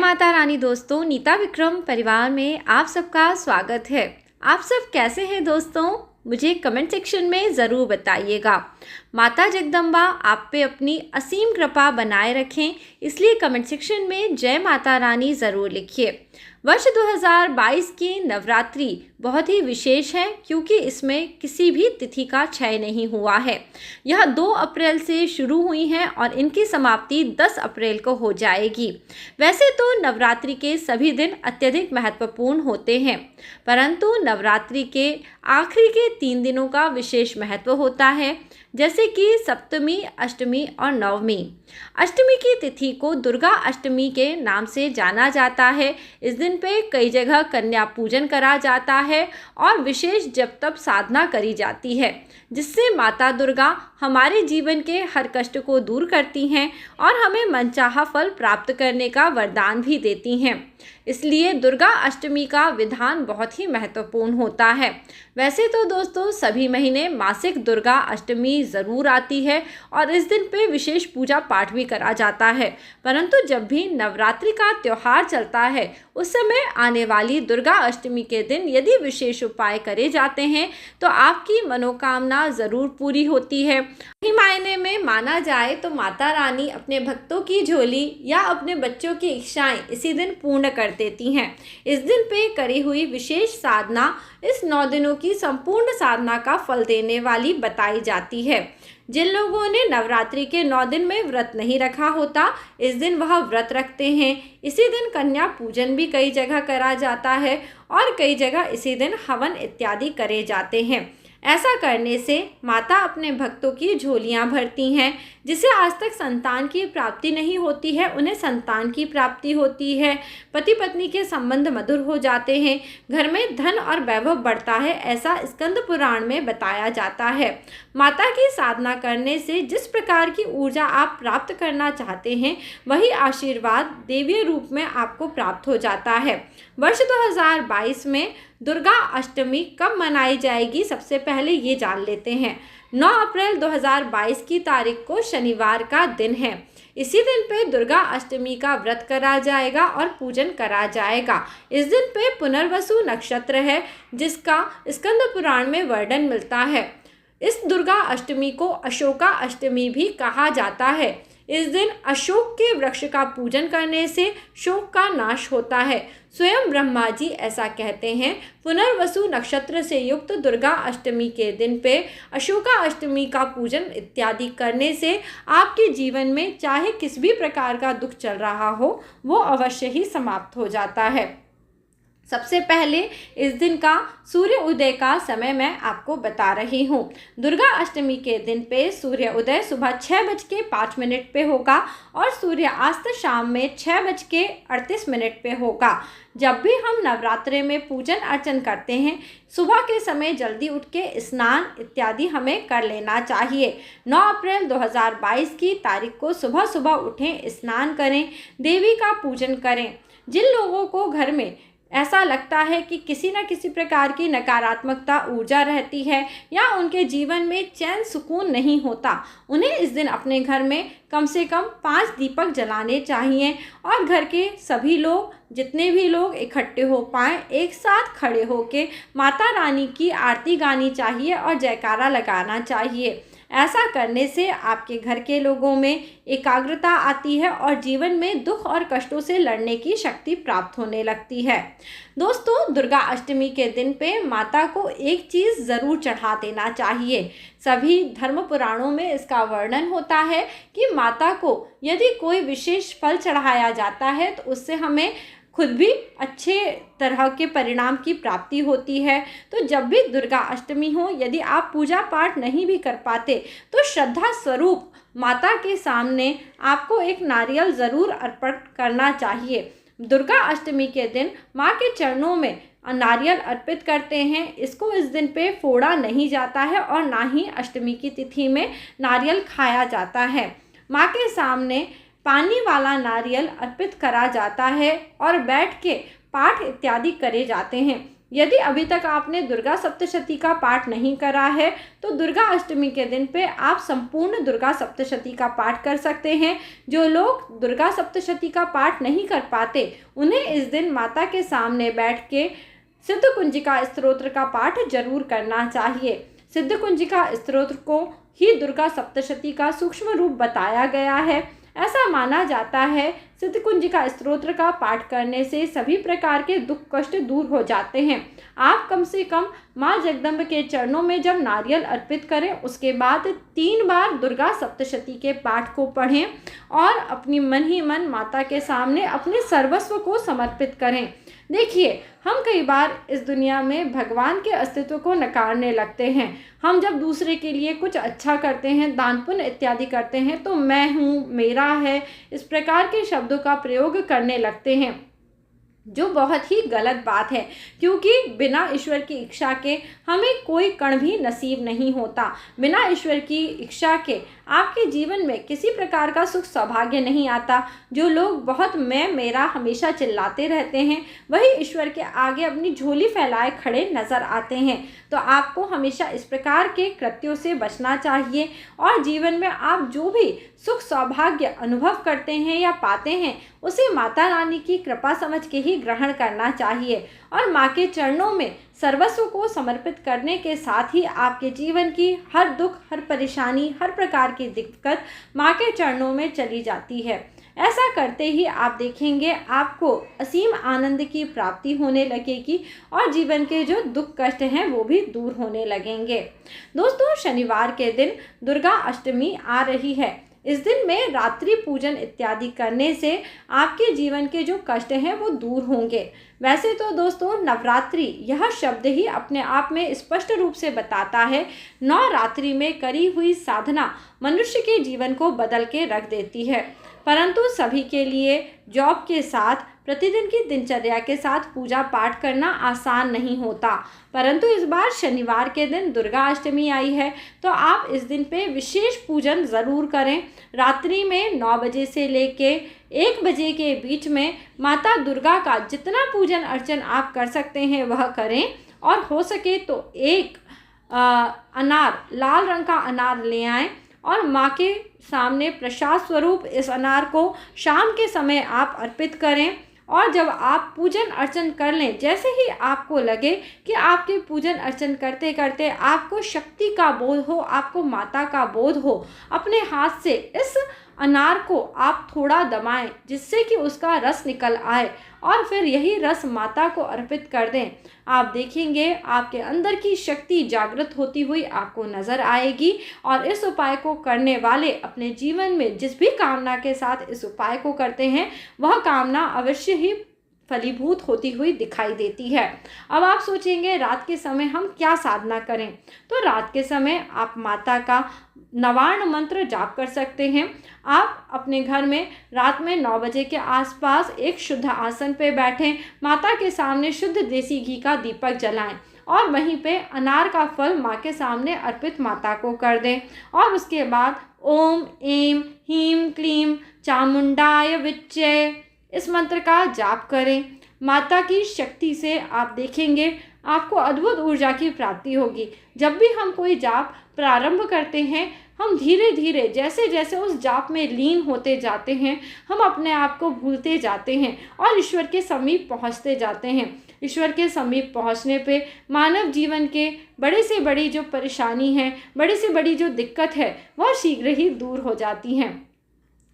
माता रानी दोस्तों, नीता विक्रम परिवार में आप सबका स्वागत है। आप सब कैसे हैं दोस्तों? मुझे कमेंट सेक्शन में ज़रूर बताइएगा। माता जगदम्बा आप पे अपनी असीम कृपा बनाए रखें, इसलिए कमेंट सेक्शन में जय माता रानी ज़रूर लिखिए। वर्ष 2022 की नवरात्रि बहुत ही विशेष है क्योंकि इसमें किसी भी तिथि का क्षय नहीं हुआ है। यह 2 अप्रैल से शुरू हुई है और इनकी समाप्ति 10 अप्रैल को हो जाएगी। वैसे तो नवरात्रि के सभी दिन अत्यधिक महत्वपूर्ण होते हैं, परंतु नवरात्रि के आखिरी के 3 दिनों का विशेष महत्व होता है, जैसे कि सप्तमी, अष्टमी और नवमी। अष्टमी की तिथि को दुर्गा अष्टमी के नाम से जाना जाता है। इस दिन पे कई जगह कन्या पूजन करा जाता है और विशेष जप तप साधना करी जाती है, जिससे माता दुर्गा हमारे जीवन के हर कष्ट को दूर करती हैं और हमें मनचाहा फल प्राप्त करने का वरदान भी देती हैं। इसलिए दुर्गा अष्टमी का विधान बहुत ही महत्वपूर्ण होता है। वैसे तो दोस्तों सभी महीने मासिक दुर्गा अष्टमी ज़रूर आती है और इस दिन पे विशेष पूजा पाठ भी करा जाता है, परंतु जब भी नवरात्रि का त्यौहार चलता है उस समय आने वाली दुर्गा अष्टमी के दिन यदि विशेष उपाय करे जाते हैं तो आपकी मनोकामना ज़रूर पूरी होती है। सही मायने में माना जाए तो माता रानी अपने भक्तों की झोली या अपने बच्चों की इच्छाएं इसी दिन पूर्ण कर देती हैं। इस दिन पे करी हुई विशेष साधना इस 9 दिनों की संपूर्ण साधना का फल देने वाली बताई जाती है। जिन लोगों ने नवरात्रि के 9 दिन में व्रत नहीं रखा होता, इस दिन वह व्रत रखते हैं। इसी दिन कन्या पूजन भी कई जगह करा जाता है और कई जगह इसी दिन हवन इत्यादि करे जाते हैं। ऐसा करने से माता अपने भक्तों की झोलियां भरती हैं। जिसे आज तक संतान की प्राप्ति नहीं होती है, उन्हें संतान की प्राप्ति होती है। पति पत्नी के संबंध मधुर हो जाते हैं, घर में धन और वैभव बढ़ता है, ऐसा स्कंद पुराण में बताया जाता है। माता की साधना करने से जिस प्रकार की ऊर्जा आप प्राप्त करना चाहते हैं, वही आशीर्वाद देवीय रूप में आपको प्राप्त हो जाता है। वर्ष 2022 में दुर्गा अष्टमी कब मनाई जाएगी, सबसे पहले ये जान लेते हैं। 9 अप्रैल 2022 की तारीख को शनिवार का दिन है। इसी दिन पे दुर्गा अष्टमी का व्रत करा जाएगा और पूजन करा जाएगा। इस दिन पे पुनर्वसु नक्षत्र है, जिसका स्कंद पुराण में वर्णन मिलता है। इस दुर्गा अष्टमी को अशोका अष्टमी भी कहा जाता है। इस दिन अशोक के वृक्ष का पूजन करने से शोक का नाश होता है। स्वयं ब्रह्मा जी ऐसा कहते हैं। पुनर्वसु नक्षत्र से युक्त दुर्गा अष्टमी के दिन पे अशोका अष्टमी का पूजन इत्यादि करने से आपके जीवन में चाहे किस भी प्रकार का दुख चल रहा हो, वो अवश्य ही समाप्त हो जाता है। सबसे पहले इस दिन का सूर्य उदय का समय मैं आपको बता रही हूँ। दुर्गा अष्टमी के दिन पे सूर्य उदय सुबह 6:05 पे होगा और सूर्यास्त शाम में 6:38 पे होगा। जब भी हम नवरात्रि में पूजन अर्चन करते हैं, सुबह के समय जल्दी उठ के स्नान इत्यादि हमें कर लेना चाहिए। 9 अप्रैल 2022 की तारीख को सुबह सुबह उठें, स्नान करें, देवी का पूजन करें। जिन लोगों को घर में ऐसा लगता है कि किसी न किसी प्रकार की नकारात्मकता ऊर्जा रहती है या उनके जीवन में चैन सुकून नहीं होता, उन्हें इस दिन अपने घर में कम से कम 5 दीपक जलाने चाहिए और घर के सभी लोग, जितने भी लोग इकट्ठे हो पाएँ, एक साथ खड़े होकर माता रानी की आरती गानी चाहिए और जयकारा लगाना चाहिए। ऐसा करने से आपके घर के लोगों में एकाग्रता आती है और जीवन में दुख और कष्टों से लड़ने की शक्ति प्राप्त होने लगती है। दोस्तों, दुर्गा अष्टमी के दिन पे माता को एक चीज़ ज़रूर चढ़ा देना चाहिए। सभी धर्म पुराणों में इसका वर्णन होता है कि माता को यदि कोई विशेष फल चढ़ाया जाता है तो उससे हमें खुद भी अच्छे तरह के परिणाम की प्राप्ति होती है। तो जब भी दुर्गा अष्टमी हो, यदि आप पूजा पाठ नहीं भी कर पाते तो श्रद्धा स्वरूप माता के सामने आपको एक नारियल ज़रूर अर्पण करना चाहिए। दुर्गा अष्टमी के दिन माँ के चरणों में नारियल अर्पित करते हैं। इसको इस दिन पे फोड़ा नहीं जाता है और ना ही अष्टमी की तिथि में नारियल खाया जाता है। माँ के सामने पानी वाला नारियल अर्पित करा जाता है और बैठ के पाठ इत्यादि करे जाते हैं। यदि अभी तक आपने दुर्गा सप्तशती का पाठ नहीं करा है तो दुर्गा अष्टमी के दिन पे आप संपूर्ण दुर्गा सप्तशती का पाठ कर सकते हैं। जो लोग दुर्गा सप्तशती का पाठ नहीं कर पाते उन्हें इस दिन माता के सामने बैठ के सिद्ध कुंजिका स्तोत्र का पाठ जरूर करना चाहिए। सिद्ध कुंजिका स्तोत्र को ही दुर्गा सप्तशती का सूक्ष्म रूप बताया गया है। ऐसा माना जाता है सिद्ध कुंजिका स्तोत्र का पाठ करने से सभी प्रकार के दुख कष्ट दूर हो जाते हैं। आप कम से कम माँ जगदम्ब के चरणों में जब नारियल अर्पित करें उसके बाद 3 बार दुर्गा सप्तशती के पाठ को पढ़ें और अपनी मन ही मन माता के सामने अपने सर्वस्व को समर्पित करें। देखिए, हम कई बार इस दुनिया में भगवान के अस्तित्व को नकारने लगते हैं। हम जब दूसरे के लिए कुछ अच्छा करते हैं, दान पुण्य इत्यादि करते हैं तो मैं हूँ, मेरा है, इस प्रकार के शब्दों का प्रयोग करने लगते हैं, जो बहुत ही गलत बात है, क्योंकि बिना ईश्वर की इच्छा के हमें कोई कण भी नसीब नहीं होता। बिना ईश्वर की इच्छा के आपके जीवन में किसी प्रकार का सुख सौभाग्य नहीं आता। जो लोग बहुत मैं मेरा हमेशा चिल्लाते रहते हैं वही ईश्वर के आगे अपनी झोली फैलाए खड़े नजर आते हैं। तो आपको हमेशा इस प्रकार के कृत्यों से बचना चाहिए और जीवन में आप जो भी सुख सौभाग्य अनुभव करते हैं या पाते हैं उसे माता रानी की कृपा समझ के ही ग्रहण करना चाहिए और माँ के चरणों में सर्वस्व को समर्पित करने के साथ ही आपके जीवन की हर दुख, हर परेशानी, हर प्रकार की दिक्कत माँ के चरणों में चली जाती है। ऐसा करते ही आप देखेंगे आपको असीम आनंद की प्राप्ति होने लगेगी और जीवन के जो दुख कष्ट हैं वो भी दूर होने लगेंगे। दोस्तों, शनिवार के दिन दुर्गा अष्टमी आ रही है। इस दिन में रात्रि पूजन इत्यादि करने से आपके जीवन के जो कष्ट हैं वो दूर होंगे। वैसे तो दोस्तों, नवरात्रि यह शब्द ही अपने आप में स्पष्ट रूप से बताता है 9 रात्रि में करी हुई साधना मनुष्य के जीवन को बदल के रख देती है। परंतु सभी के लिए जॉब के साथ प्रतिदिन की दिनचर्या के साथ पूजा पाठ करना आसान नहीं होता। परंतु इस बार शनिवार के दिन दुर्गा अष्टमी आई है तो आप इस दिन पे विशेष पूजन ज़रूर करें। रात्रि में 9 बजे से लेके 1 बजे के बीच में माता दुर्गा का जितना पूजन अर्चन आप कर सकते हैं वह करें और हो सके तो एक अनार, लाल रंग का अनार ले आएँ और माँ के सामने प्रसाद स्वरूप इस अनार को शाम के समय आप अर्पित करें। और जब आप पूजन अर्चन कर लें, जैसे ही आपको लगे कि आपके पूजन अर्चन करते करते आपको शक्ति का बोध हो, आपको माता का बोध हो, अपने हाथ से इस अनार को आप थोड़ा दबाएं जिससे कि उसका रस निकल आए और फिर यही रस माता को अर्पित कर दें। आप देखेंगे आपके अंदर की शक्ति जागृत होती हुई आपको नज़र आएगी और इस उपाय को करने वाले अपने जीवन में जिस भी कामना के साथ इस उपाय को करते हैं वह कामना अवश्य ही फलीभूत होती हुई दिखाई देती है। अब आप सोचेंगे रात के समय हम क्या साधना करें, तो रात के समय आप माता का नवार्ण मंत्र जाप कर सकते हैं। आप अपने घर में रात में 9 बजे के आसपास एक शुद्ध आसन पे बैठें, माता के सामने शुद्ध देसी घी का दीपक जलाएं और वहीं पे अनार का फल माँ के सामने अर्पित माता को कर दें और उसके बाद ओम ऐं ह्रीं क्लीं चामुंडाय विच्चे इस मंत्र का जाप करें। माता की शक्ति से आप देखेंगे आपको अद्भुत ऊर्जा की प्राप्ति होगी। जब भी हम कोई जाप प्रारंभ करते हैं हम धीरे धीरे जैसे जैसे उस जाप में लीन होते जाते हैं हम अपने आप को भूलते जाते हैं और ईश्वर के समीप पहुंचते जाते हैं। ईश्वर के समीप पहुंचने पे मानव जीवन के बड़े से बड़ी जो परेशानी है, बड़ी से बड़ी जो दिक्कत है वह शीघ्र ही दूर हो जाती हैं।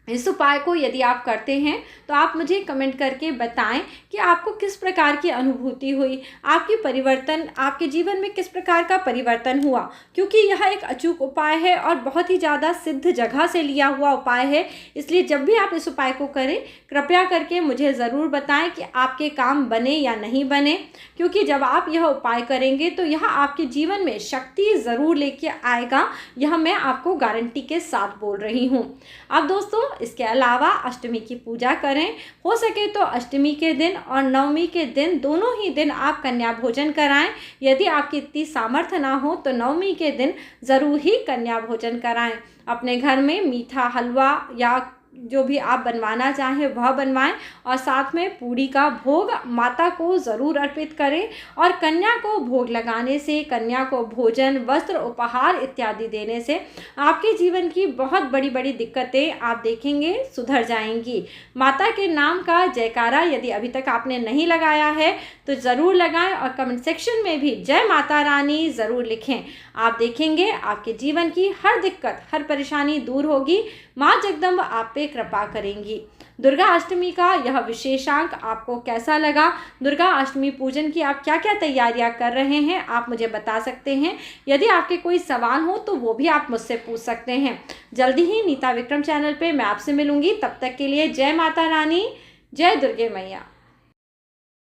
इस उपाय को यदि आप करते हैं तो आप मुझे कमेंट करके बताएं कि आपको किस प्रकार की अनुभूति हुई, आपकी परिवर्तन, आपके जीवन में किस प्रकार का परिवर्तन हुआ, क्योंकि यह एक अचूक उपाय है और बहुत ही ज़्यादा सिद्ध जगह से लिया हुआ उपाय है। इसलिए जब भी आप इस उपाय को करें कृपया करके मुझे ज़रूर बताएं कि आपके काम बने या नहीं बने, क्योंकि जब आप यह उपाय करेंगे तो यह आपके जीवन में शक्ति ज़रूर लेके आएगा। यह मैं आपको गारंटी के साथ बोल रही हूँ। अब दोस्तों, इसके अलावा अष्टमी की पूजा करें। हो सके तो अष्टमी के दिन और नवमी के दिन दोनों ही दिन आप कन्या भोजन कराएं। यदि आपकी इतनी सामर्थ्य ना हो तो नवमी के दिन ज़रूर ही कन्या भोजन कराएं। अपने घर में मीठा हलवा या जो भी आप बनवाना चाहें वह बनवाएं और साथ में पूड़ी का भोग माता को ज़रूर अर्पित करें। और कन्या को भोग लगाने से, कन्या को भोजन, वस्त्र, उपहार इत्यादि देने से आपके जीवन की बहुत बड़ी बड़ी दिक्कतें आप देखेंगे सुधर जाएंगी। माता के नाम का जयकारा यदि अभी तक आपने नहीं लगाया है तो ज़रूर लगाएं और कमेंट सेक्शन में भी जय माता रानी ज़रूर लिखें। आप देखेंगे आपके जीवन की हर दिक्कत, हर परेशानी दूर होगी। माँ जगदम्बा आप पे कृपा करेंगी। दुर्गा अष्टमी का यह विशेषांक आपको कैसा लगा? दुर्गा अष्टमी पूजन की आप क्या क्या तैयारियां कर रहे हैं, आप मुझे बता सकते हैं। यदि आपके कोई सवाल हो तो वो भी आप मुझसे पूछ सकते हैं। जल्दी ही नीता विक्रम चैनल पे मैं आपसे मिलूंगी। तब तक के लिए जय माता रानी, जय दुर्गे मैया।